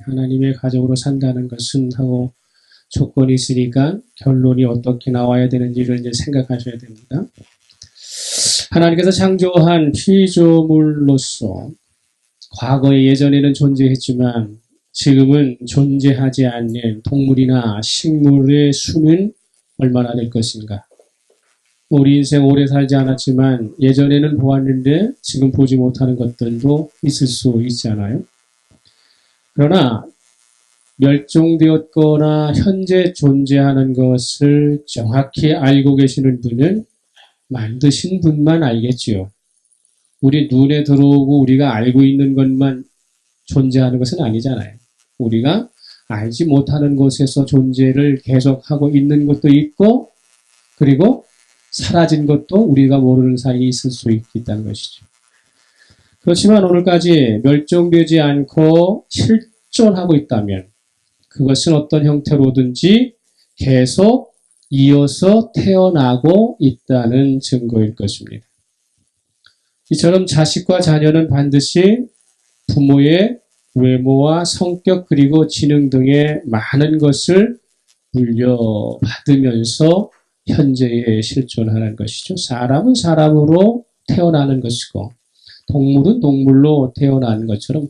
하나님의 가족으로 산다는 것은 하고 조건이 있으니까 결론이 어떻게 나와야 되는지를 이제 생각하셔야 됩니다. 하나님께서 창조한 피조물로서 과거에 예전에는 존재했지만 지금은 존재하지 않는 동물이나 식물의 수는 얼마나 될 것인가? 우리 인생 오래 살지 않았지만 예전에는 보았는데 지금 보지 못하는 것들도 있을 수 있잖아요. 그러나 멸종되었거나 현재 존재하는 것을 정확히 알고 계시는 분은 만드신 분만 알겠지요. 우리 눈에 들어오고 우리가 알고 있는 것만 존재하는 것은 아니잖아요. 우리가 알지 못하는 곳에서 존재를 계속하고 있는 것도 있고 그리고 사라진 것도 우리가 모르는 사이에 있을 수 있다는 것이죠. 그렇지만 오늘까지 멸종되지 않고 실존하고 있다면 그것은 어떤 형태로든지 계속 이어서 태어나고 있다는 증거일 것입니다. 이처럼 자식과 자녀는 반드시 부모의 외모와 성격 그리고 지능 등의 많은 것을 물려받으면서 현재에 실존하는 것이죠. 사람은 사람으로 태어나는 것이고 동물은 동물로 태어나는 것처럼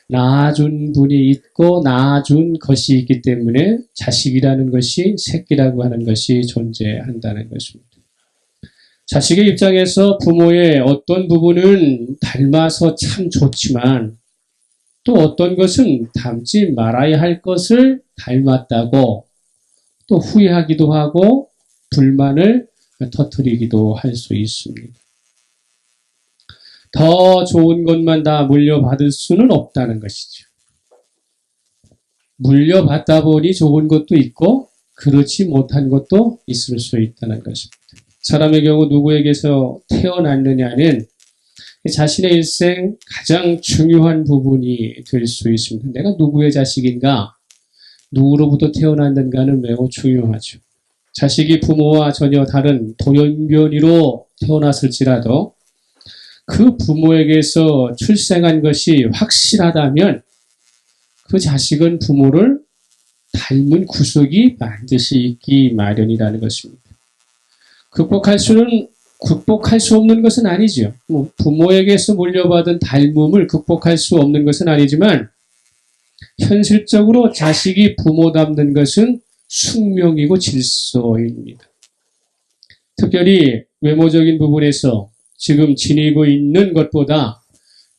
낳아준 분이 있고 낳아준 것이 있기 때문에 자식이라는 것이 새끼라고 하는 것이 존재한다는 것입니다. 자식의 입장에서 부모의 어떤 부분은 닮아서 참 좋지만 또 어떤 것은 닮지 말아야 할 것을 닮았다고 또 후회하기도 하고 불만을 터뜨리기도 할 수 있습니다. 더 좋은 것만 다 물려받을 수는 없다는 것이죠. 물려받다 보니 좋은 것도 있고 그렇지 못한 것도 있을 수 있다는 것입니다. 사람의 경우 누구에게서 태어났느냐는 자신의 일생 가장 중요한 부분이 될 수 있습니다. 내가 누구의 자식인가, 누구로부터 태어났는가는 매우 중요하죠. 자식이 부모와 전혀 다른 돌연변이로 태어났을지라도 그 부모에게서 출생한 것이 확실하다면 그 자식은 부모를 닮은 구석이 반드시 있기 마련이라는 것입니다. 극복할 수 없는 것은 아니죠. 부모에게서 물려받은 닮음을 극복할 수 없는 것은 아니지만 현실적으로 자식이 부모 닮는 것은 숙명이고 질서입니다. 특별히 외모적인 부분에서 지금 지니고 있는 것보다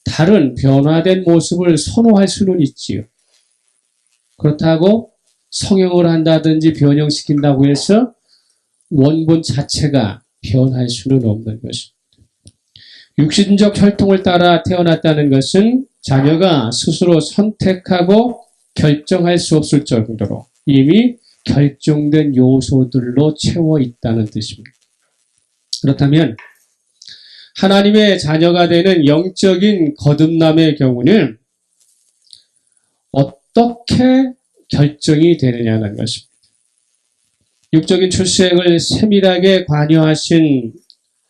다른 변화된 모습을 선호할 수는 있지요. 그렇다고 성형을 한다든지 변형시킨다고 해서 원본 자체가 변할 수는 없는 것입니다. 육신적 혈통을 따라 태어났다는 것은 자녀가 스스로 선택하고 결정할 수 없을 정도로 이미 결정된 요소들로 채워 있다는 뜻입니다. 그렇다면 하나님의 자녀가 되는 영적인 거듭남의 경우는 어떻게 결정이 되느냐는 것입니다. 육적인 출생을 세밀하게 관여하신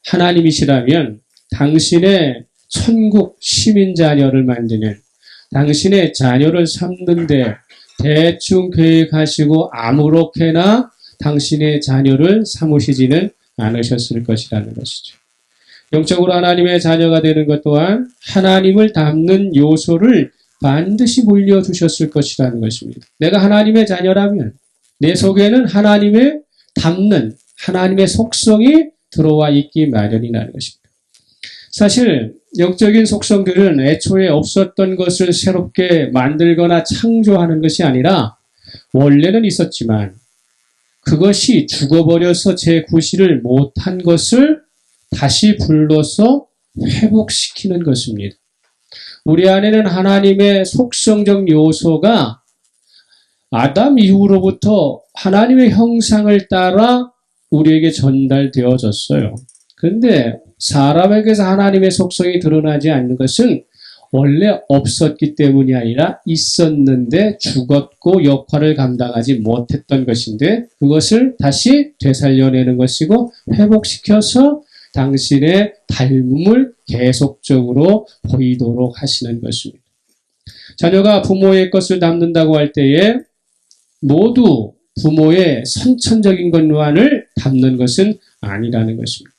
하나님이시라면 당신의 천국 시민 자녀를 만드는 당신의 자녀를 삼는데 대충 계획하시고 아무렇게나 당신의 자녀를 삼으시지는 않으셨을 것이라는 것이죠. 영적으로 하나님의 자녀가 되는 것 또한 하나님을 닮는 요소를 반드시 물려주셨을 것이라는 것입니다. 내가 하나님의 자녀라면 내 속에는 하나님의 닮는 하나님의 속성이 들어와 있기 마련이라는 것입니다. 사실 영적인 속성들은 애초에 없었던 것을 새롭게 만들거나 창조하는 것이 아니라 원래는 있었지만 그것이 죽어버려서 재구실을 못한 것을 다시 불러서 회복시키는 것입니다. 우리 안에는 하나님의 속성적 요소가 아담 이후로부터 하나님의 형상을 따라 우리에게 전달되어졌어요. 그런데 사람에게서 하나님의 속성이 드러나지 않는 것은 원래 없었기 때문이 아니라 있었는데 죽었고 역할을 감당하지 못했던 것인데 그것을 다시 되살려내는 것이고 회복시켜서 당신의 닮음을 계속적으로 보이도록 하시는 것입니다. 자녀가 부모의 것을 담는다고 할 때에 모두 부모의 선천적인 것만을 담는 것은 아니라는 것입니다.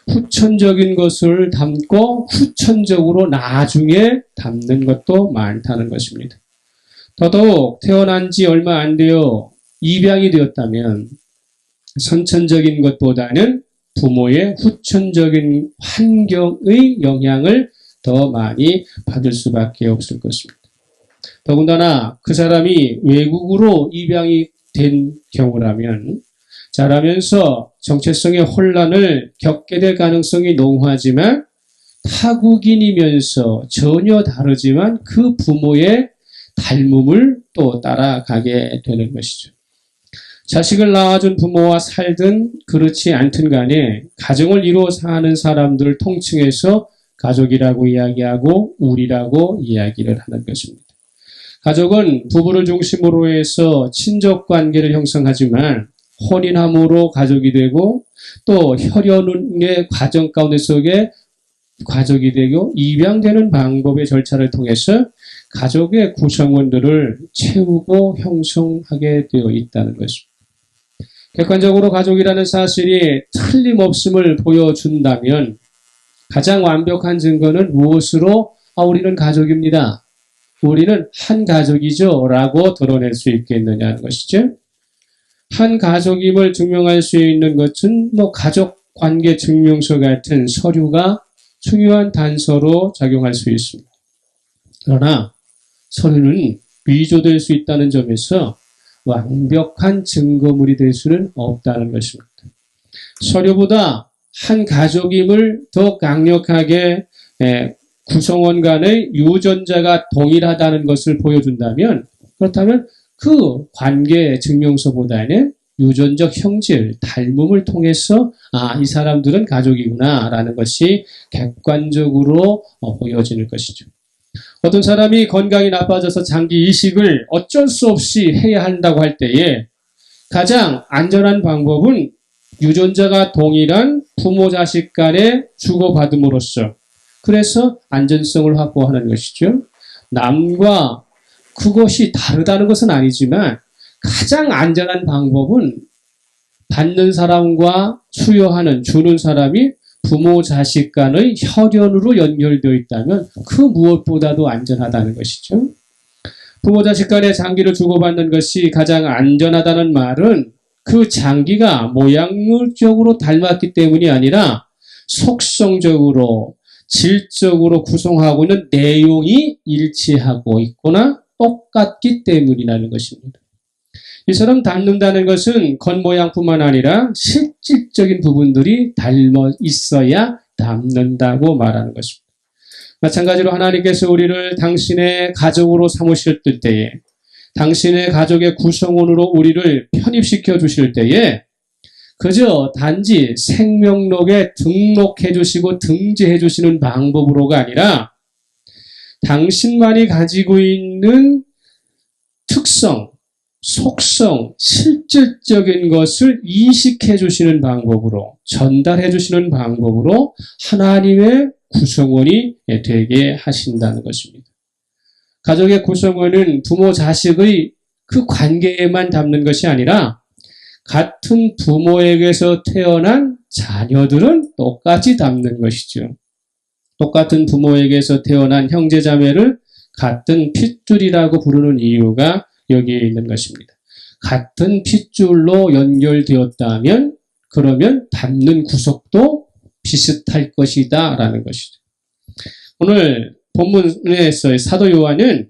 후천적인 것을 담고 후천적으로 나중에 담는 것도 많다는 것입니다. 더더욱 태어난 지 얼마 안 되어 입양이 되었다면 선천적인 것보다는 부모의 후천적인 환경의 영향을 더 많이 받을 수밖에 없을 것입니다. 더군다나 그 사람이 외국으로 입양이 된 경우라면 자라면서 정체성의 혼란을 겪게 될 가능성이 농후하지만 타국인이면서 전혀 다르지만 그 부모의 닮음을 또 따라가게 되는 것이죠. 자식을 낳아준 부모와 살든 그렇지 않든 간에 가정을 이루어 사는 사람들을 통칭해서 가족이라고 이야기하고 우리라고 이야기를 하는 것입니다. 가족은 부부를 중심으로 해서 친족 관계를 형성하지만 혼인함으로 가족이 되고 또 혈연의 과정 가운데 속에 가족이 되고 입양되는 방법의 절차를 통해서 가족의 구성원들을 채우고 형성하게 되어 있다는 것입니다. 객관적으로 가족이라는 사실이 틀림없음을 보여준다면 가장 완벽한 증거는 무엇으로 우리는 가족입니다. 우리는 한 가족이죠 라고 드러낼 수 있겠느냐는 것이죠. 한 가족임을 증명할 수 있는 것은 가족 관계 증명서 같은 서류가 중요한 단서로 작용할 수 있습니다. 그러나 서류는 위조될 수 있다는 점에서 완벽한 증거물이 될 수는 없다는 것입니다. 서류보다 한 가족임을 더 강력하게 구성원 간의 유전자가 동일하다는 것을 보여준다면 그렇다면 그 관계 증명서보다는 유전적 형질, 닮음을 통해서 이 사람들은 가족이구나 라는 것이 객관적으로 보여지는 것이죠. 어떤 사람이 건강이 나빠져서 장기 이식을 어쩔 수 없이 해야 한다고 할 때에 가장 안전한 방법은 유전자가 동일한 부모 자식 간의 주고받음으로써 그래서 안전성을 확보하는 것이죠. 남과 그것이 다르다는 것은 아니지만 가장 안전한 방법은 받는 사람과 수여하는 주는 사람이 부모 자식 간의 혈연으로 연결되어 있다면 그 무엇보다도 안전하다는 것이죠. 부모 자식 간의 장기를 주고받는 것이 가장 안전하다는 말은 그 장기가 모양적으로 닮았기 때문이 아니라 속성적으로 질적으로 구성하고 있는 내용이 일치하고 있거나 똑같기 때문이라는 것입니다. 이 사람 닮는다는 것은 겉모양뿐만 아니라 실질적인 부분들이 닮아 있어야 닮는다고 말하는 것입니다. 마찬가지로 하나님께서 우리를 당신의 가족으로 삼으실 때에 당신의 가족의 구성원으로 우리를 편입시켜 주실 때에 그저 단지 생명록에 등록해 주시고 등재해 주시는 방법으로가 아니라 당신만이 가지고 있는 특성, 속성, 실질적인 것을 인식해 주시는 방법으로 전달해 주시는 방법으로 하나님의 구성원이 되게 하신다는 것입니다. 가족의 구성원은 부모 자식의 그 관계에만 담는 것이 아니라 같은 부모에게서 태어난 자녀들은 똑같이 담는 것이죠. 똑같은 부모에게서 태어난 형제자매를 같은 핏줄이라고 부르는 이유가 여기에 있는 것입니다. 같은 핏줄로 연결되었다면 그러면 담는 구속도 비슷할 것이다 라는 것이죠. 오늘 본문에서 사도 요한은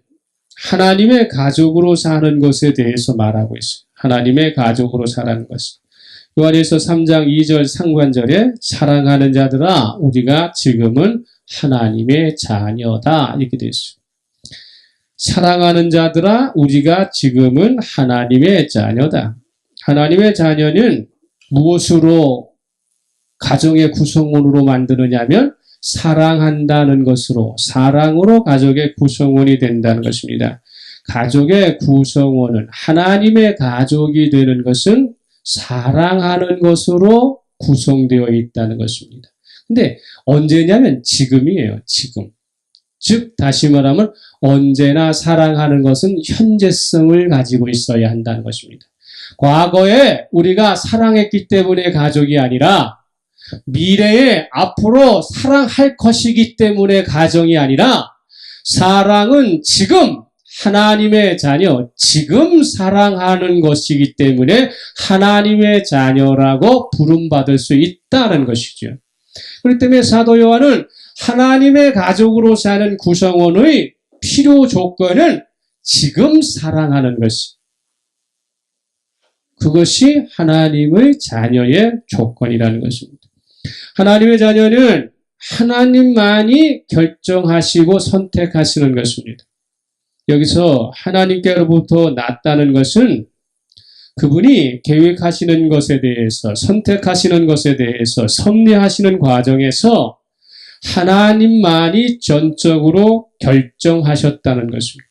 하나님의 가족으로 사는 것에 대해서 말하고 있어요. 하나님의 가족으로 사는 것. 요한일서 3장 2절 상관절에 사랑하는 자들아 우리가 지금은 하나님의 자녀다 이렇게 되어 있어요. 사랑하는 자들아 우리가 지금은 하나님의 자녀다. 하나님의 자녀는 무엇으로 가정의 구성원으로 만드느냐면 사랑한다는 것으로 사랑으로 가족의 구성원이 된다는 것입니다. 가족의 구성원은 하나님의 가족이 되는 것은 사랑하는 것으로 구성되어 있다는 것입니다. 근데 언제냐면 지금이에요. 지금. 즉 다시 말하면 언제나 사랑하는 것은 현재성을 가지고 있어야 한다는 것입니다. 과거에 우리가 사랑했기 때문에 가족이 아니라 미래에 앞으로 사랑할 것이기 때문에 가정이 아니라 사랑은 지금 하나님의 자녀, 지금 사랑하는 것이기 때문에 하나님의 자녀라고 부름받을 수 있다는 것이죠. 그렇기 때문에 사도 요한은 하나님의 가족으로 사는 구성원의 필요 조건은 지금 사랑하는 것이, 그것이 하나님의 자녀의 조건이라는 것입니다. 하나님의 자녀는 하나님만이 결정하시고 선택하시는 것입니다. 여기서 하나님께로부터 났다는 것은 그분이 계획하시는 것에 대해서, 선택하시는 것에 대해서, 섭리하시는 과정에서 하나님만이 전적으로 결정하셨다는 것입니다.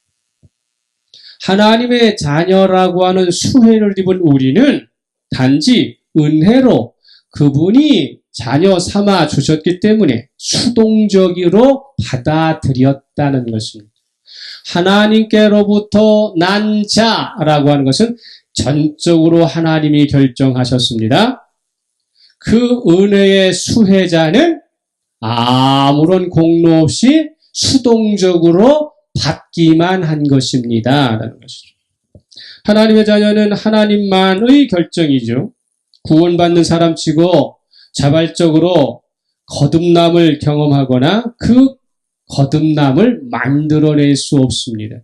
하나님의 자녀라고 하는 수혜를 입은 우리는 단지 은혜로 그분이 자녀 삼아 주셨기 때문에 수동적으로 받아들였다는 것입니다. 하나님께로부터 난 자라고 하는 것은 전적으로 하나님이 결정하셨습니다. 그 은혜의 수혜자는 아무런 공로 없이 수동적으로 받기만 한 것입니다. 라는 것이죠. 하나님의 자녀는 하나님만의 결정이죠. 구원받는 사람치고 자발적으로 거듭남을 경험하거나 그 거듭남을 만들어낼 수 없습니다.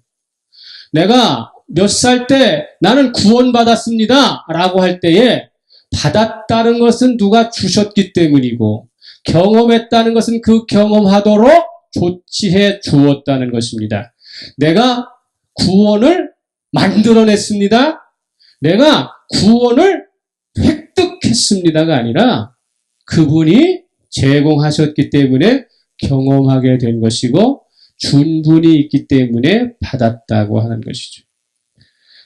내가 몇 살 때 나는 구원받았습니다 라고 할 때에 받았다는 것은 누가 주셨기 때문이고 경험했다는 것은 그 경험하도록 조치해 주었다는 것입니다. 내가 구원을 만들어냈습니다. 내가 구원을 획득했습니다가 아니라 그분이 제공하셨기 때문에 경험하게 된 것이고 준 분이 있기 때문에 받았다고 하는 것이죠.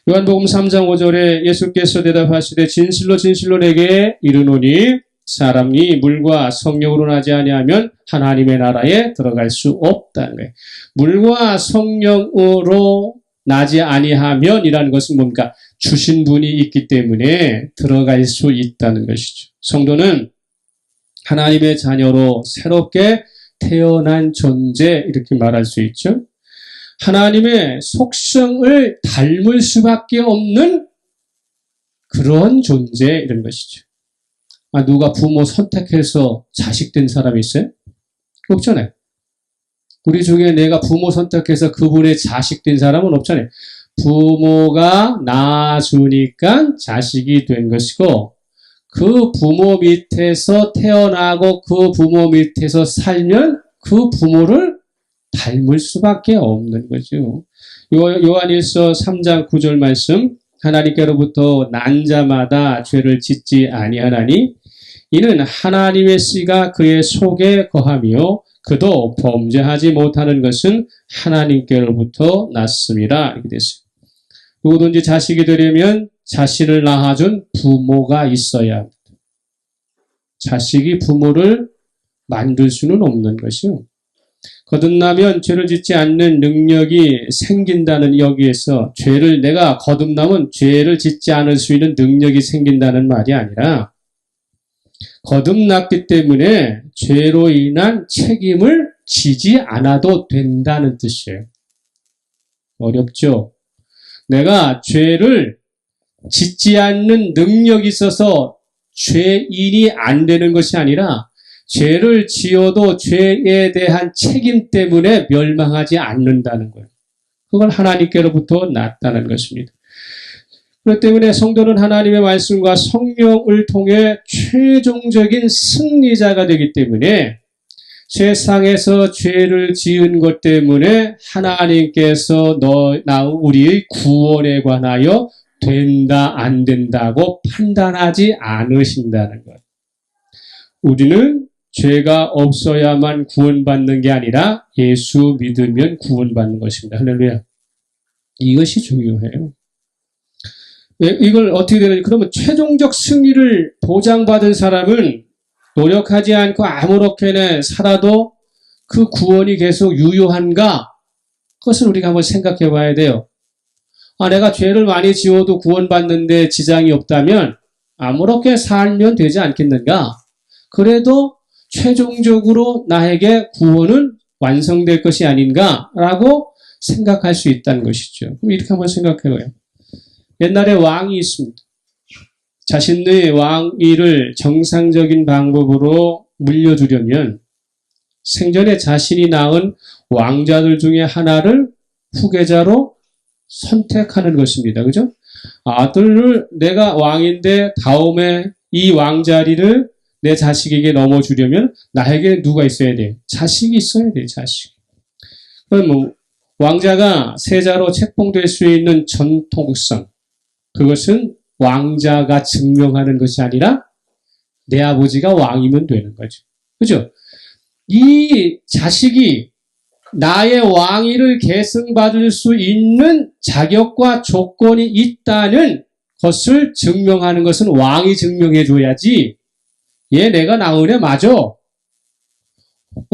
요한복음 3장 5절에 예수께서 대답하시되 진실로 진실로 내게 이르노니 사람이 물과 성령으로 나지 아니하면 하나님의 나라에 들어갈 수 없다는 거예요. 물과 성령으로 나지 아니하면이라는 것은 뭡니까? 주신 분이 있기 때문에 들어갈 수 있다는 것이죠. 성도는 하나님의 자녀로 새롭게 태어난 존재, 이렇게 말할 수 있죠. 하나님의 속성을 닮을 수밖에 없는 그런 존재, 이런 것이죠. 누가 부모 선택해서 자식 된 사람이 있어요? 없잖아요. 우리 중에 내가 부모 선택해서 그분의 자식 된 사람은 없잖아요. 부모가 낳아주니까 자식이 된 것이고 그 부모 밑에서 태어나고 그 부모 밑에서 살면 그 부모를 닮을 수밖에 없는 거죠. 요한일서 3장 9절 말씀, 하나님께로부터 난 자마다 죄를 짓지 아니하나니 이는 하나님의 씨가 그의 속에 거하며 그도 범죄하지 못하는 것은 하나님께로부터 났음이라. 이렇게 됐어요. 누구든지 자식이 되려면 자신을 낳아준 부모가 있어야 합니다. 자식이 부모를 만들 수는 없는 것이요. 거듭나면 죄를 짓지 않는 능력이 생긴다는 여기에서 죄를 내가 거듭나면 죄를 짓지 않을 수 있는 능력이 생긴다는 말이 아니라 거듭났기 때문에 죄로 인한 책임을 지지 않아도 된다는 뜻이에요. 어렵죠? 내가 죄를 짓지 않는 능력이 있어서 죄인이 안 되는 것이 아니라 죄를 지어도 죄에 대한 책임 때문에 멸망하지 않는다는 거예요. 그걸 하나님께로부터 났다는 것입니다. 그렇기 때문에 성도는 하나님의 말씀과 성령을 통해 최종적인 승리자가 되기 때문에 세상에서 죄를 지은 것 때문에 하나님께서 우리의 구원에 관하여 된다 안 된다고 판단하지 않으신다는 것. 우리는 죄가 없어야만 구원받는 게 아니라 예수 믿으면 구원받는 것입니다. 할렐루야. 이것이 중요해요. 이걸 어떻게 되는지, 그러면 최종적 승리를 보장받은 사람은 노력하지 않고 아무렇게나 살아도 그 구원이 계속 유효한가? 그것을 우리가 한번 생각해 봐야 돼요. 내가 죄를 많이 지어도 구원받는데 지장이 없다면 아무렇게 살면 되지 않겠는가? 그래도 최종적으로 나에게 구원은 완성될 것이 아닌가라고 생각할 수 있다는 것이죠. 그럼 이렇게 한번 생각해 봐요. 옛날에 왕이 있습니다. 자신의 왕위를 정상적인 방법으로 물려주려면 생전에 자신이 낳은 왕자들 중에 하나를 후계자로 선택하는 것입니다. 그죠? 아들을 내가 왕인데 다음에 이 왕자리를 내 자식에게 넘어주려면 나에게 누가 있어야 돼? 자식이 있어야 돼, 자식. 그럼 왕자가 세자로 책봉될 수 있는 전통성, 그것은 왕자가 증명하는 것이 아니라 내 아버지가 왕이면 되는 거죠. 그죠? 이 자식이 나의 왕위를 계승받을 수 있는 자격과 조건이 있다는 것을 증명하는 것은 왕이 증명해 줘야지, 얘 내가 낳은 애 맞아,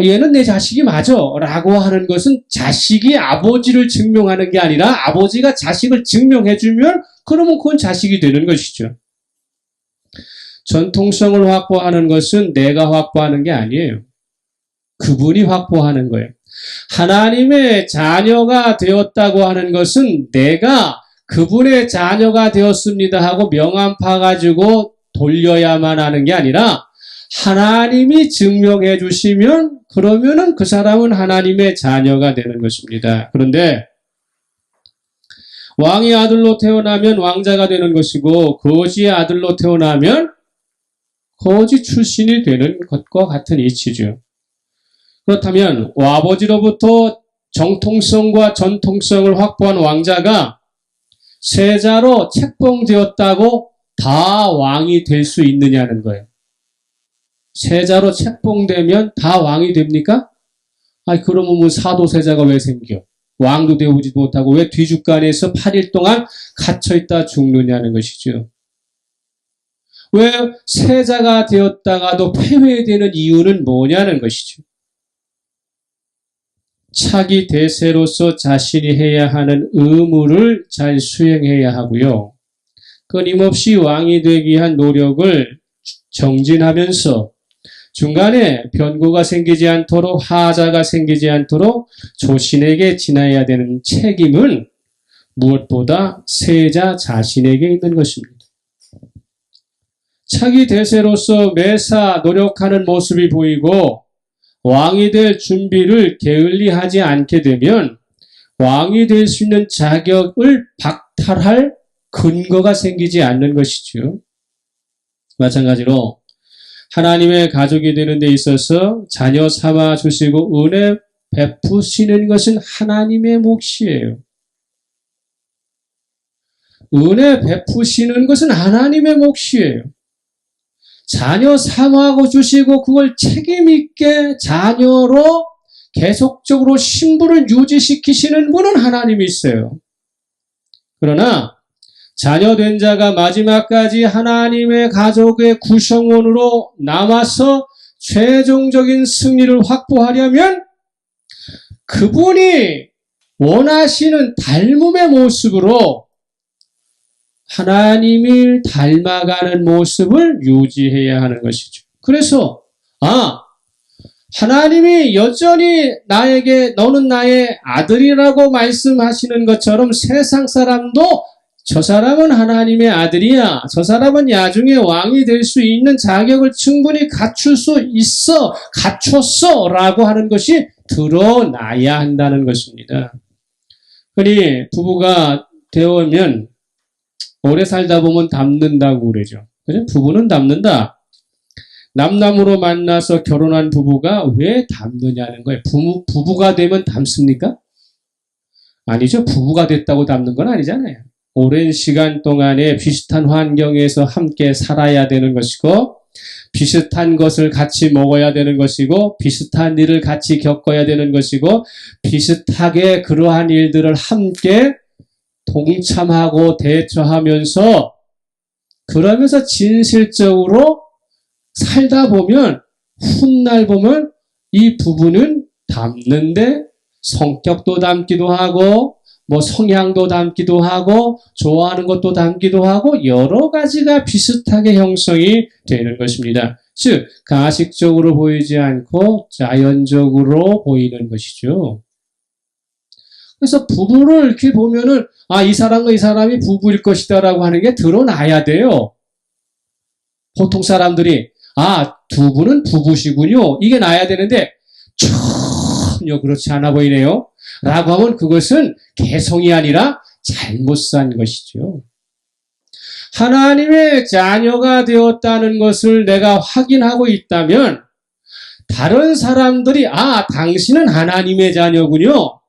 얘는 내 자식이 맞아 라고 하는 것은 자식이 아버지를 증명하는 게 아니라 아버지가 자식을 증명해 주면 그러면 그건 자식이 되는 것이죠. 전통성을 확보하는 것은 내가 확보하는 게 아니에요. 그분이 확보하는 거예요. 하나님의 자녀가 되었다고 하는 것은 내가 그분의 자녀가 되었습니다 하고 명함 파가지고 돌려야만 하는 게 아니라 하나님이 증명해 주시면 그러면은 그 사람은 하나님의 자녀가 되는 것입니다. 그런데 왕의 아들로 태어나면 왕자가 되는 것이고 거지의 아들로 태어나면 거지 출신이 되는 것과 같은 이치죠. 그렇다면 아버지로부터 정통성과 전통성을 확보한 왕자가 세자로 책봉되었다고 다 왕이 될 수 있느냐는 거예요. 세자로 책봉되면 다 왕이 됩니까? 그러면 뭐 사도세자가 왜 생겨? 왕도 되오지도 못하고 왜 뒤죽간에서 8일 동안 갇혀있다 죽느냐는 것이죠. 왜 세자가 되었다가도 폐회되는 이유는 뭐냐는 것이죠. 차기 대세로서 자신이 해야 하는 의무를 잘 수행해야 하고요. 끊임없이 왕이 되기 위한 노력을 정진하면서 중간에 변고가 생기지 않도록 하자가 생기지 않도록 조신에게 지나야 되는 책임은 무엇보다 세자 자신에게 있는 것입니다. 차기 대세로서 매사 노력하는 모습이 보이고 왕이 될 준비를 게을리하지 않게 되면 왕이 될 수 있는 자격을 박탈할 근거가 생기지 않는 것이죠. 마찬가지로 하나님의 가족이 되는 데 있어서 자녀 삼아 주시고 은혜 베푸시는 것은 하나님의 몫이에요. 은혜 베푸시는 것은 하나님의 몫이에요. 자녀 삼아 주시고 그걸 책임있게 자녀로 계속적으로 신분을 유지시키시는 분은 하나님이 있어요. 그러나 자녀된 자가 마지막까지 하나님의 가족의 구성원으로 남아서 최종적인 승리를 확보하려면 그분이 원하시는 닮음의 모습으로 하나님을 닮아가는 모습을 유지해야 하는 것이죠. 그래서 하나님이 여전히 나에게 너는 나의 아들이라고 말씀하시는 것처럼 세상 사람도 저 사람은 하나님의 아들이야, 저 사람은 나중에 왕이 될 수 있는 자격을 충분히 갖출 수 있어, 갖췄어 라고 하는 것이 드러나야 한다는 것입니다. 그러니 부부가 되어오면 오래 살다 보면 닮는다고 그러죠. 그죠? 부부는 닮는다. 남남으로 만나서 결혼한 부부가 왜 닮느냐는 거예요. 부부가 되면 닮습니까? 아니죠. 부부가 됐다고 닮는 건 아니잖아요. 오랜 시간 동안에 비슷한 환경에서 함께 살아야 되는 것이고 비슷한 것을 같이 먹어야 되는 것이고 비슷한 일을 같이 겪어야 되는 것이고 비슷하게 그러한 일들을 함께 동참하고 대처하면서 그러면서 진실적으로 살다 보면 훗날 보면 이 부부는 담는데 성격도 담기도 하고 뭐 성향도 담기도 하고 좋아하는 것도 담기도 하고 여러 가지가 비슷하게 형성이 되는 것입니다. 즉 가식적으로 보이지 않고 자연적으로 보이는 것이죠. 그래서 부부를 이렇게 보면은 이 사람과 이 사람이 부부일 것이다라고 하는 게 드러나야 돼요. 보통 사람들이 두 분은 부부시군요. 이게 나야 되는데 전혀 그렇지 않아 보이네요. 라고 하면 그것은 개성이 아니라 잘못 산 것이죠. 하나님의 자녀가 되었다는 것을 내가 확인하고 있다면 다른 사람들이 당신은 하나님의 자녀군요.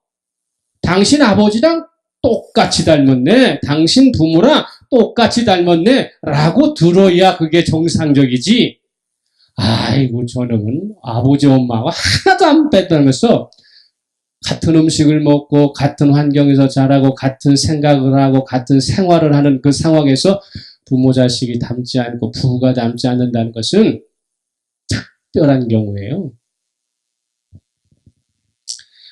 당신 아버지랑 똑같이 닮았네. 당신 부모랑 똑같이 닮았네. 라고 들어야 그게 정상적이지. 아이고 저놈은 아버지 엄마가 하나도 안 뺐다면서 같은 음식을 먹고 같은 환경에서 자라고 같은 생각을 하고 같은 생활을 하는 그 상황에서 부모 자식이 닮지 않고 부부가 닮지 않는다는 것은 특별한 경우예요.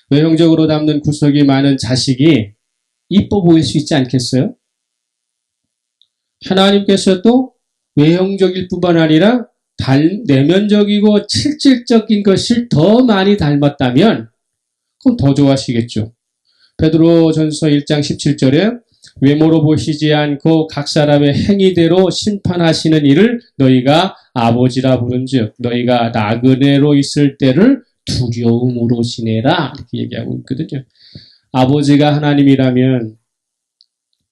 외형적으로 닮는 구석이 많은 자식이 이뻐 보일 수 있지 않겠어요? 하나님께서도 외형적일 뿐만 아니라 내면적이고 실질적인 것을 더 많이 닮았다면 그럼 더 좋아하시겠죠. 베드로전서 1장 17절에 외모로 보시지 않고 각 사람의 행위대로 심판하시는 이를 너희가 아버지라 부른즉 너희가 나그네로 있을 때를 두려움으로 지내라 이렇게 얘기하고 있거든요. 아버지가 하나님이라면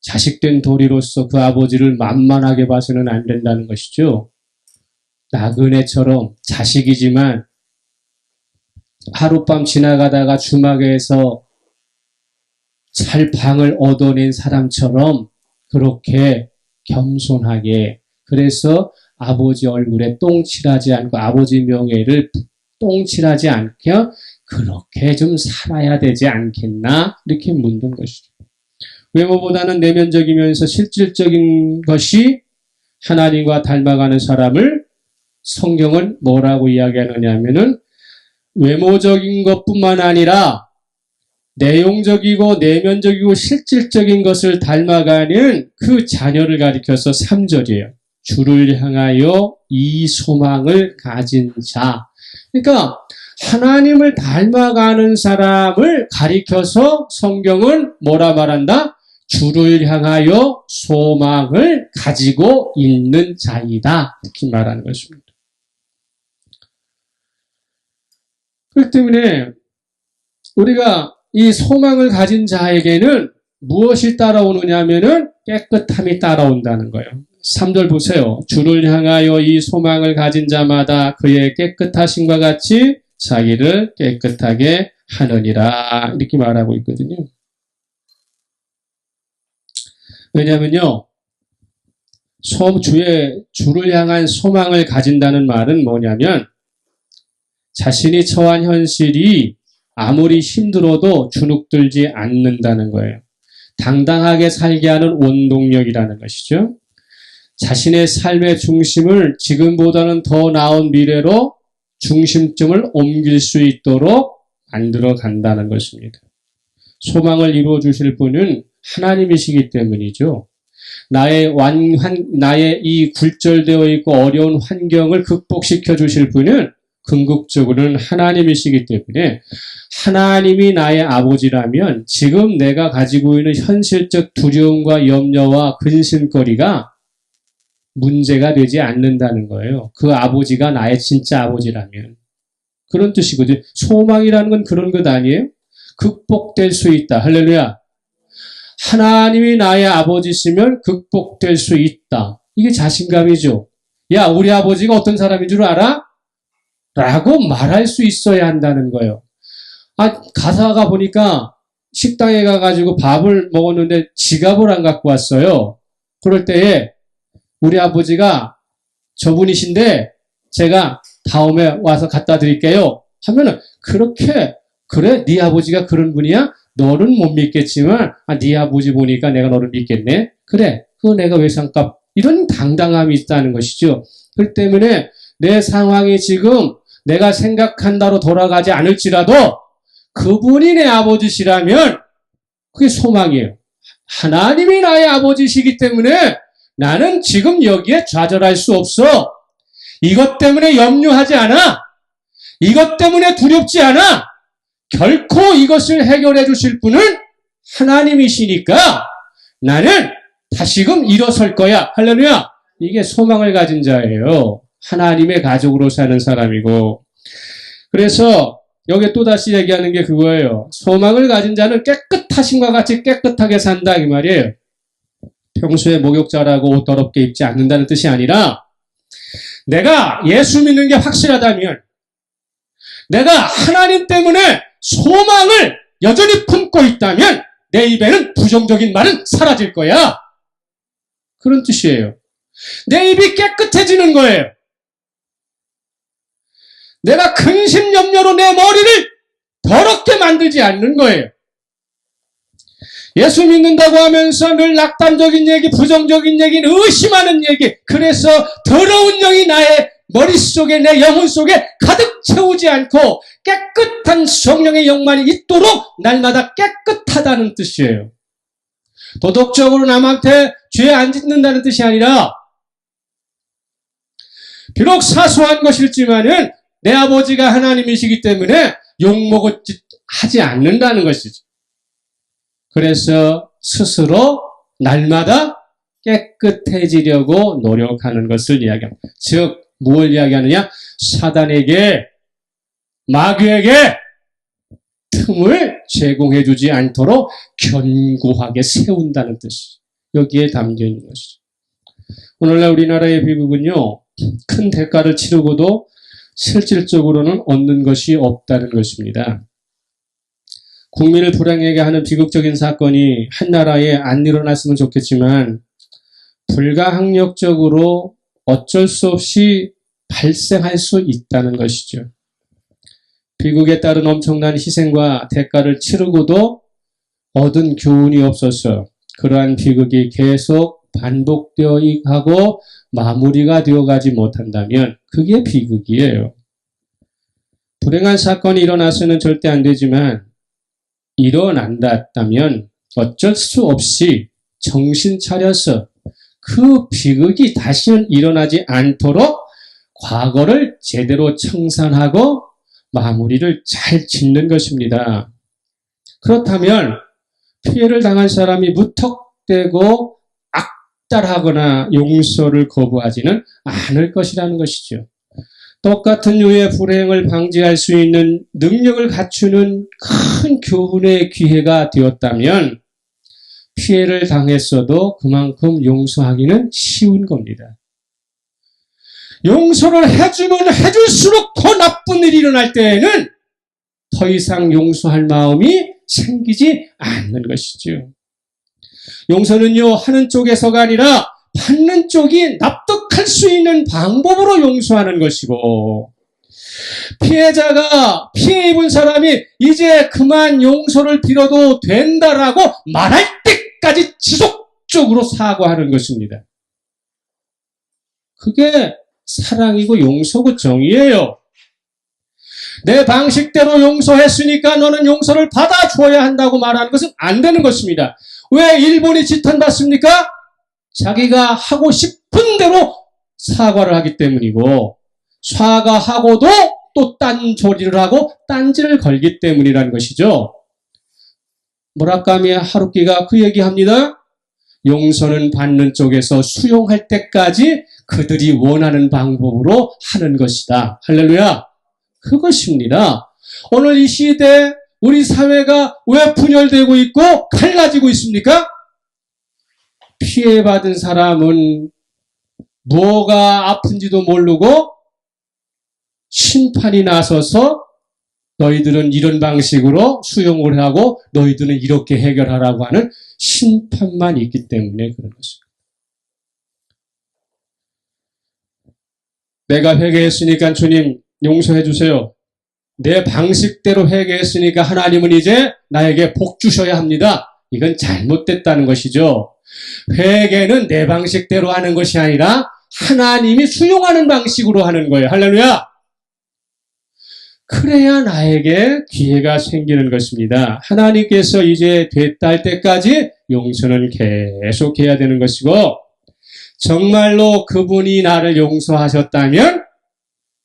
자식된 도리로서 그 아버지를 만만하게 봐서는 안 된다는 것이죠. 나그네처럼 자식이지만 하룻밤 지나가다가 주막에서 잘 방을 얻어낸 사람처럼 그렇게 겸손하게 그래서 아버지 얼굴에 똥칠하지 않고 아버지 명예를 똥칠하지 않게 그렇게 좀 살아야 되지 않겠나 이렇게 묻는 것이죠. 외모보다는 내면적이면서 실질적인 것이 하나님과 닮아가는 사람을 성경은 뭐라고 이야기하느냐 하면은 외모적인 것뿐만 아니라 내용적이고 내면적이고 실질적인 것을 닮아가는 그 자녀를 가리켜서 3절이에요. 주를 향하여 이 소망을 가진 자. 그러니까 하나님을 닮아가는 사람을 가리켜서 성경은 뭐라 말한다? 주를 향하여 소망을 가지고 있는 자이다. 이렇게 말하는 것입니다. 그렇기 때문에 우리가 이 소망을 가진 자에게는 무엇이 따라오느냐 하면은 깨끗함이 따라온다는 거예요. 3절 보세요. 주를 향하여 이 소망을 가진 자마다 그의 깨끗하심과 같이 자기를 깨끗하게 하느니라 이렇게 말하고 있거든요. 왜냐하면요. 주를 향한 소망을 가진다는 말은 뭐냐면 자신이 처한 현실이 아무리 힘들어도 주눅들지 않는다는 거예요. 당당하게 살게 하는 원동력이라는 것이죠. 자신의 삶의 중심을 지금보다는 더 나은 미래로 중심점을 옮길 수 있도록 만들어 간다는 것입니다. 소망을 이루어 주실 분은 하나님이시기 때문이죠. 나의 이 굴절되어 있고 어려운 환경을 극복시켜 주실 분은 궁극적으로는 하나님이시기 때문에 하나님이 나의 아버지라면 지금 내가 가지고 있는 현실적 두려움과 염려와 근심거리가 문제가 되지 않는다는 거예요. 그 아버지가 나의 진짜 아버지라면. 그런 뜻이거든요. 소망이라는 건 그런 것 아니에요? 극복될 수 있다. 할렐루야. 하나님이 나의 아버지시면 극복될 수 있다. 이게 자신감이죠. 야, 우리 아버지가 어떤 사람인 줄 알아? 라고 말할 수 있어야 한다는 거예요. 가사가 보니까 식당에 가가지고 밥을 먹었는데 지갑을 안 갖고 왔어요. 그럴 때에 우리 아버지가 저분이신데 제가 다음에 와서 갖다 드릴게요. 하면은 그렇게 그래? 네 아버지가 그런 분이야? 너는 못 믿겠지만 네 아버지 보니까 내가 너를 믿겠네. 그래. 그거 내가 외상값. 이런 당당함이 있다는 것이죠. 그렇기 때문에 내 상황이 지금 내가 생각한 대로 돌아가지 않을지라도 그분이 내 아버지시라면 그게 소망이에요. 하나님이 나의 아버지시기 때문에 나는 지금 여기에 좌절할 수 없어. 이것 때문에 염려하지 않아. 이것 때문에 두렵지 않아. 결코 이것을 해결해 주실 분은 하나님이시니까 나는 다시금 일어설 거야. 할렐루야. 이게 소망을 가진 자예요. 하나님의 가족으로 사는 사람이고. 그래서 여기 또다시 얘기하는 게 그거예요. 소망을 가진 자는 깨끗하심과 같이 깨끗하게 산다 이 말이에요. 평소에 목욕자라고 옷 더럽게 입지 않는다는 뜻이 아니라 내가 예수 믿는 게 확실하다면 내가 하나님 때문에 소망을 여전히 품고 있다면 내 입에는 부정적인 말은 사라질 거야. 그런 뜻이에요. 내 입이 깨끗해지는 거예요. 내가 근심염려로 내 머리를 더럽게 만들지 않는 거예요. 예수 믿는다고 하면서 늘 낙담적인 얘기, 부정적인 얘기, 의심하는 얘기, 그래서 더러운 영이 나의 머릿속에, 내 영혼 속에 가득 채우지 않고 깨끗한 성령의 영만이 있도록 날마다 깨끗하다는 뜻이에요. 도덕적으로 남한테 죄 안 짓는다는 뜻이 아니라 비록 사소한 것일지만은 내 아버지가 하나님이시기 때문에 욕먹을 짓 하지 않는다는 것이죠. 그래서 스스로 날마다 깨끗해지려고 노력하는 것을 이야기합니다. 즉 무엇을 이야기하느냐? 사단에게, 마귀에게 틈을 제공해 주지 않도록 견고하게 세운다는 뜻이 여기에 담겨 있는 것이죠. 오늘날 우리나라의 비극은요, 큰 대가를 치르고도 실질적으로는 얻는 것이 없다는 것입니다. 국민을 불행하게 하는 비극적인 사건이 한 나라에 안 일어났으면 좋겠지만 불가항력적으로 어쩔 수 없이 발생할 수 있다는 것이죠. 비극에 따른 엄청난 희생과 대가를 치르고도 얻은 교훈이 없어서 그러한 비극이 계속 반복되어 가고 마무리가 되어가지 못한다면 그게 비극이에요. 불행한 사건이 일어나서는 절대 안 되지만 일어난다면 어쩔 수 없이 정신 차려서 그 비극이 다시는 일어나지 않도록 과거를 제대로 청산하고 마무리를 잘 짓는 것입니다. 그렇다면 피해를 당한 사람이 무턱대고 악달하거나 용서를 거부하지는 않을 것이라는 것이죠. 똑같은 류의 불행을 방지할 수 있는 능력을 갖추는 큰 교훈의 기회가 되었다면 피해를 당했어도 그만큼 용서하기는 쉬운 겁니다. 용서를 해주면 해줄수록 더 나쁜 일이 일어날 때에는 더 이상 용서할 마음이 생기지 않는 것이죠. 용서는요, 하는 쪽에서가 아니라 받는 쪽이 납득할 수 있는 방법으로 용서하는 것이고, 피해자가, 피해 입은 사람이 이제 그만 용서를 빌어도 된다라고 말할 때까지 지속적으로 사과하는 것입니다. 그게 사랑이고 용서고 정의예요. 내 방식대로 용서했으니까 너는 용서를 받아줘야 한다고 말하는 것은 안 되는 것입니다. 왜 일본이 지탄받습니까? 자기가 하고 싶은 대로 사과를 하기 때문이고, 사과하고도 또 딴소리를 하고 딴지를 걸기 때문이라는 것이죠. 무라카미 하루키가 그 얘기합니다. 용서는 받는 쪽에서 수용할 때까지 그들이 원하는 방법으로 하는 것이다. 할렐루야. 그것입니다. 오늘 이 시대 우리 사회가 왜 분열되고 있고 갈라지고 있습니까? 피해받은 사람은 뭐가 아픈지도 모르고 심판이 나서서 너희들은 이런 방식으로 수용을 하고 너희들은 이렇게 해결하라고 하는 심판만 있기 때문에 그런 것입니다. 내가 회개했으니까 주님 용서해 주세요. 내 방식대로 회개했으니까 하나님은 이제 나에게 복 주셔야 합니다. 이건 잘못됐다는 것이죠. 회개는 내 방식대로 하는 것이 아니라 하나님이 수용하는 방식으로 하는 거예요. 할렐루야. 그래야 나에게 기회가 생기는 것입니다. 하나님께서 이제 됐다 할 때까지 용서는 계속해야 되는 것이고, 정말로 그분이 나를 용서하셨다면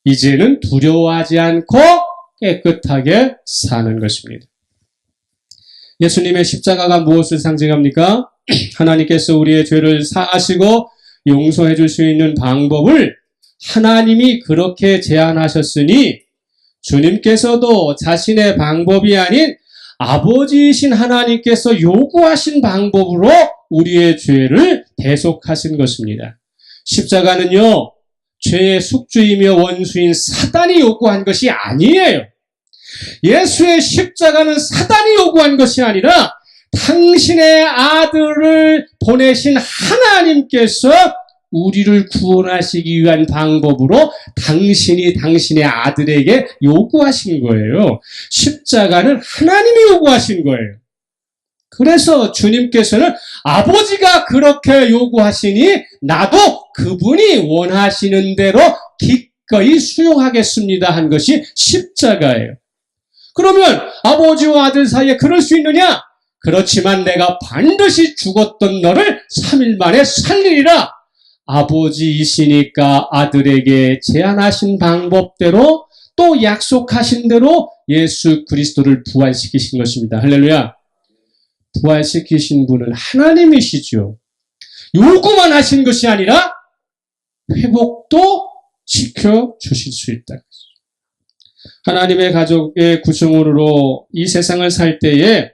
이제는 두려워하지 않고 깨끗하게 사는 것입니다. 예수님의 십자가가 무엇을 상징합니까? 하나님께서 우리의 죄를 사하시고 용서해 줄 수 있는 방법을 하나님이 그렇게 제안하셨으니 주님께서도 자신의 방법이 아닌 아버지이신 하나님께서 요구하신 방법으로 우리의 죄를 대속하신 것입니다. 십자가는요, 죄의 숙주이며 원수인 사단이 요구한 것이 아니에요. 예수의 십자가는 사단이 요구한 것이 아니라 당신의 아들을 보내신 하나님께서 우리를 구원하시기 위한 방법으로 당신이 당신의 아들에게 요구하신 거예요. 십자가는 하나님이 요구하신 거예요. 그래서 주님께서는 아버지가 그렇게 요구하시니 나도 그분이 원하시는 대로 기꺼이 수용하겠습니다 한 것이 십자가예요. 그러면 아버지와 아들 사이에 그럴 수 있느냐? 그렇지만 내가 반드시 죽었던 너를 3일 만에 살리리라. 아버지이시니까 아들에게 제안하신 방법대로 또 약속하신 대로 예수 그리스도를 부활시키신 것입니다. 할렐루야. 부활시키신 분은 하나님이시죠. 요구만 하신 것이 아니라 회복도 지켜주실 수 있다. 하나님의 가족의 구성으로 이 세상을 살 때에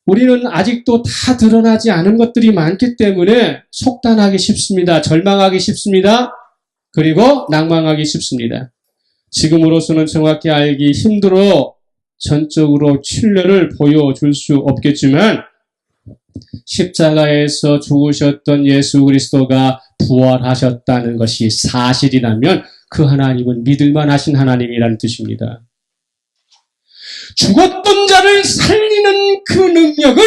우리는 아직도 다 드러나지 않은 것들이 많기 때문에 속단하기 쉽습니다. 절망하기 쉽습니다. 그리고 낭망하기 쉽습니다. 지금으로서는 정확히 알기 힘들어 전적으로 신뢰를 보여줄 수 없겠지만 십자가에서 죽으셨던 예수 그리스도가 부활하셨다는 것이 사실이라면 그 하나님은 믿을만 하신 하나님이라는 뜻입니다. 죽었던 자를 살리는 그 능력은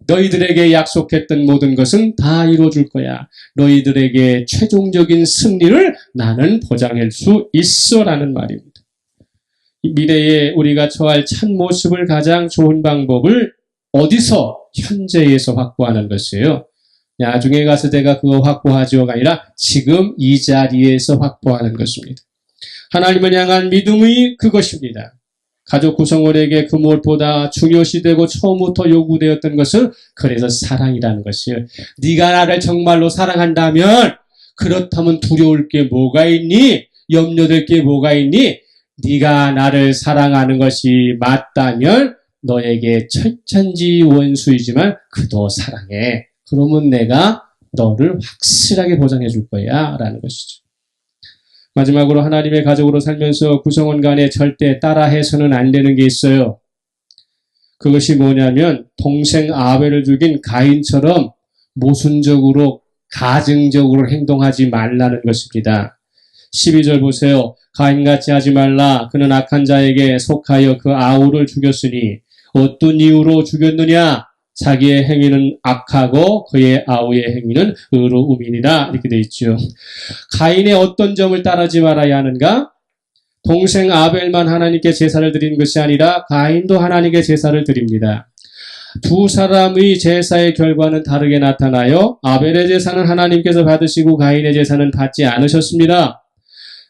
너희들에게 약속했던 모든 것은 다 이루어줄 거야. 너희들에게 최종적인 승리를 나는 보장할 수 있어 라는 말입니다. 미래에 우리가 처할 참 모습을 가장 좋은 방법을 어디서? 현재에서 확보하는 것이에요. 나중에 가서 내가 그거 확보하죠가 아니라 지금 이 자리에서 확보하는 것입니다. 하나님을 향한 믿음이 그것입니다. 가족 구성원에게 그 무엇보다 중요시되고 처음부터 요구되었던 것은 그래서 사랑이라는 것이에요. 네가 나를 정말로 사랑한다면 그렇다면 두려울 게 뭐가 있니? 염려될 게 뭐가 있니? 네가 나를 사랑하는 것이 맞다면 너에게 철천지 원수이지만 그도 사랑해. 그러면 내가 너를 확실하게 보장해 줄 거야 라는 것이죠. 마지막으로 하나님의 가족으로 살면서 구성원 간에 절대 따라해서는 안 되는 게 있어요. 그것이 뭐냐면 동생 아벨을 죽인 가인처럼 모순적으로 가증적으로 행동하지 말라는 것입니다. 12절 보세요. 가인같이 하지 말라. 그는 악한 자에게 속하여 그 아우를 죽였으니 어떤 이유로 죽였느냐? 자기의 행위는 악하고 그의 아우의 행위는 의로움이니라 이렇게 되어 있죠. 가인의 어떤 점을 따르지 말아야 하는가? 동생 아벨만 하나님께 제사를 드린 것이 아니라 가인도 하나님께 제사를 드립니다. 두 사람의 제사의 결과는 다르게 나타나요. 아벨의 제사는 하나님께서 받으시고 가인의 제사는 받지 않으셨습니다.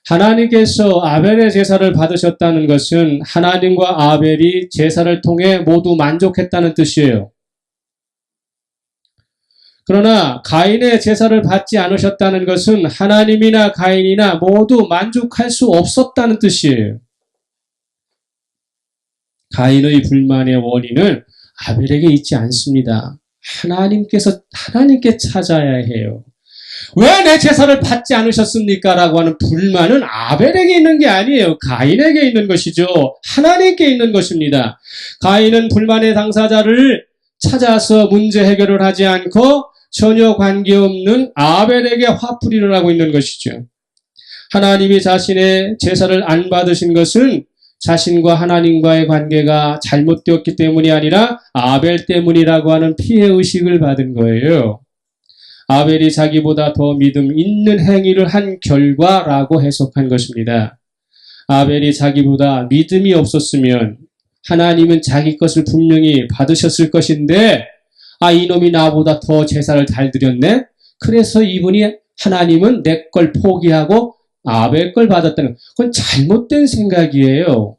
하나님께서 아벨의 제사를 받으셨다는 것은 하나님과 아벨이 제사를 통해 모두 만족했다는 뜻이에요. 그러나 가인의 제사를 받지 않으셨다는 것은 하나님이나 가인이나 모두 만족할 수 없었다는 뜻이에요. 가인의 불만의 원인은 아벨에게 있지 않습니다. 하나님께 찾아야 해요. 왜 내 제사를 받지 않으셨습니까? 라고 하는 불만은 아벨에게 있는 게 아니에요. 가인에게 있는 것이죠. 하나님께 있는 것입니다. 가인은 불만의 당사자를 찾아서 문제 해결을 하지 않고 전혀 관계없는 아벨에게 화풀이를 하고 있는 것이죠. 하나님이 자신의 제사를 안 받으신 것은 자신과 하나님과의 관계가 잘못되었기 때문이 아니라 아벨 때문이라고 하는 피해의식을 받은 거예요. 아벨이 자기보다 더 믿음 있는 행위를 한 결과라고 해석한 것입니다. 아벨이 자기보다 믿음이 없었으면 하나님은 자기 것을 분명히 받으셨을 것인데 이놈이 나보다 더 제사를 잘 드렸네? 그래서 이분이 하나님은 내 걸 포기하고 아벨 걸 받았다는 그건 잘못된 생각이에요.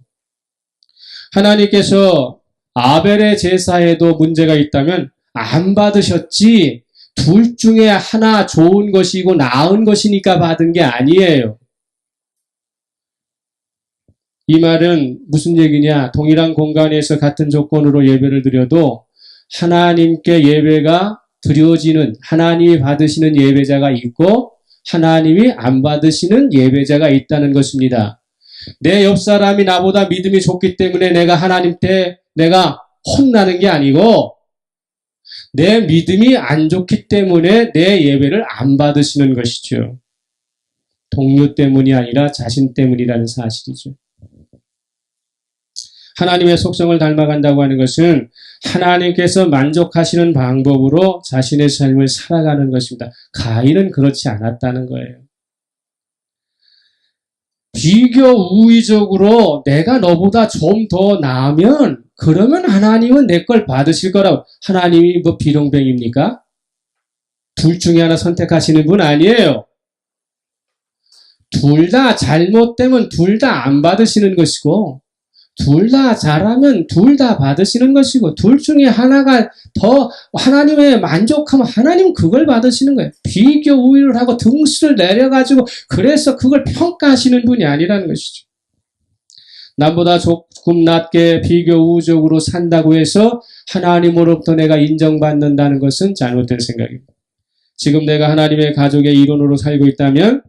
하나님께서 아벨의 제사에도 문제가 있다면 안 받으셨지 둘 중에 하나 좋은 것이고 나은 것이니까 받은 게 아니에요. 이 말은 무슨 얘기냐? 동일한 공간에서 같은 조건으로 예배를 드려도 하나님께 예배가 드려지는 하나님이 받으시는 예배자가 있고 하나님이 안 받으시는 예배자가 있다는 것입니다. 내 옆 사람이 나보다 믿음이 좋기 때문에 내가 하나님께 내가 혼나는 게 아니고 내 믿음이 안 좋기 때문에 내 예배를 안 받으시는 것이죠. 동료 때문이 아니라 자신 때문이라는 사실이죠. 하나님의 속성을 닮아간다고 하는 것은 하나님께서 만족하시는 방법으로 자신의 삶을 살아가는 것입니다. 가인은 그렇지 않았다는 거예요. 비교 우위적으로 내가 너보다 좀 더 나으면 그러면 하나님은 내 걸 받으실 거라고. 하나님이 뭐 비룡뱅입니까? 둘 중에 하나 선택하시는 분 아니에요. 둘 다 잘못되면 둘 다 안 받으시는 것이고 둘 다 잘하면 둘 다 받으시는 것이고 둘 중에 하나가 더 하나님의 만족하면 하나님은 그걸 받으시는 거예요. 비교 우위를 하고 등수를 내려가지고 그래서 그걸 평가하시는 분이 아니라는 것이죠. 남보다 조금 낮게 비교 우위적으로 산다고 해서 하나님으로부터 내가 인정받는다는 것은 잘못된 생각입니다. 지금 내가 하나님의 가족의 일원으로 살고 있다면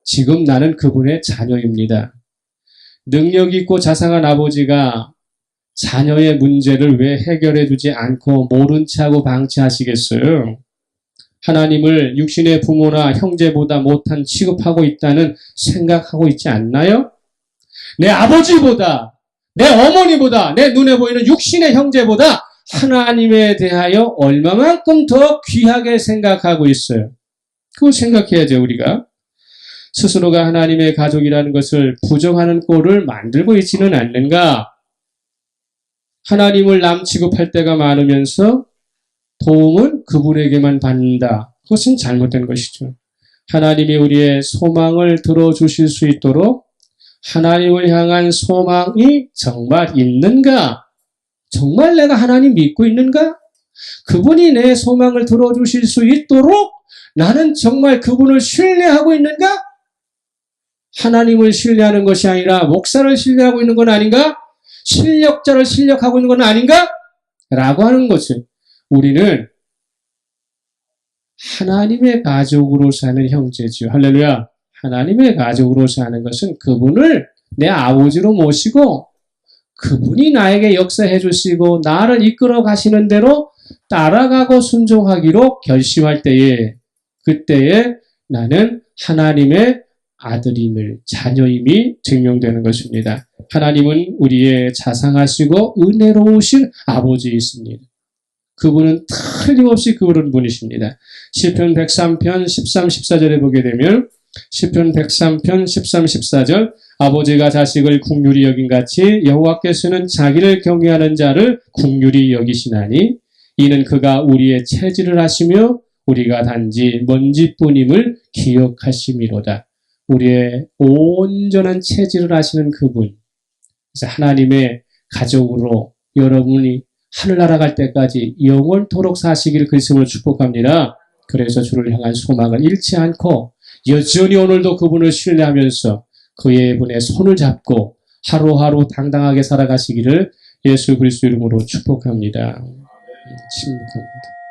지금 나는 그분의 자녀입니다. 능력 있고 자상한 아버지가 자녀의 문제를 왜 해결해 주지 않고 모른 체하고 방치하시겠어요? 하나님을 육신의 부모나 형제보다 못한 취급하고 있다는 생각하고 있지 않나요? 내 아버지보다, 내 어머니보다, 내 눈에 보이는 육신의 형제보다 하나님에 대하여 얼마만큼 더 귀하게 생각하고 있어요. 그걸 생각해야죠, 우리가. 스스로가 하나님의 가족이라는 것을 부정하는 꼴을 만들고 있지는 않는가? 하나님을 남 취급할 때가 많으면서 도움은 그분에게만 받는다. 그것은 잘못된 것이죠. 하나님이 우리의 소망을 들어주실 수 있도록 하나님을 향한 소망이 정말 있는가? 정말 내가 하나님 믿고 있는가? 그분이 내 소망을 들어주실 수 있도록 나는 정말 그분을 신뢰하고 있는가? 하나님을 신뢰하는 것이 아니라 목사를 신뢰하고 있는 건 아닌가? 실력자를 신뢰하고 있는 건 아닌가? 라고 하는 것을 우리는 하나님의 가족으로 사는 형제죠. 할렐루야. 하나님의 가족으로 사는 것은 그분을 내 아버지로 모시고 그분이 나에게 역사해 주시고 나를 이끌어 가시는 대로 따라가고 순종하기로 결심할 때에 그때에 나는 하나님의 아들임을 자녀임이 증명되는 것입니다. 하나님은 우리의 자상하시고 은혜로우신 아버지이십니다. 그분은 틀림없이 그런 분이십니다. 시편 103편 13, 14절에 보게 되면 시편 103편 13, 14절 아버지가 자식을 긍휼히 여긴같이 여호와께서는 자기를 경외하는 자를 긍휼히 여기시나니 이는 그가 우리의 체질을 하시며 우리가 단지 먼지뿐임을 기억하심이로다. 우리의 온전한 체질을 하시는 그분. 그래서 하나님의 가족으로 여러분이 하늘나라 갈 때까지 영원토록 사시기를 그리스도로 축복합니다. 그래서 주를 향한 소망을 잃지 않고 여전히 오늘도 그분을 신뢰하면서 그의 분의 손을 잡고 하루하루 당당하게 살아가시기를 예수 그리스도 이름으로 축복합니다. 축복합니다.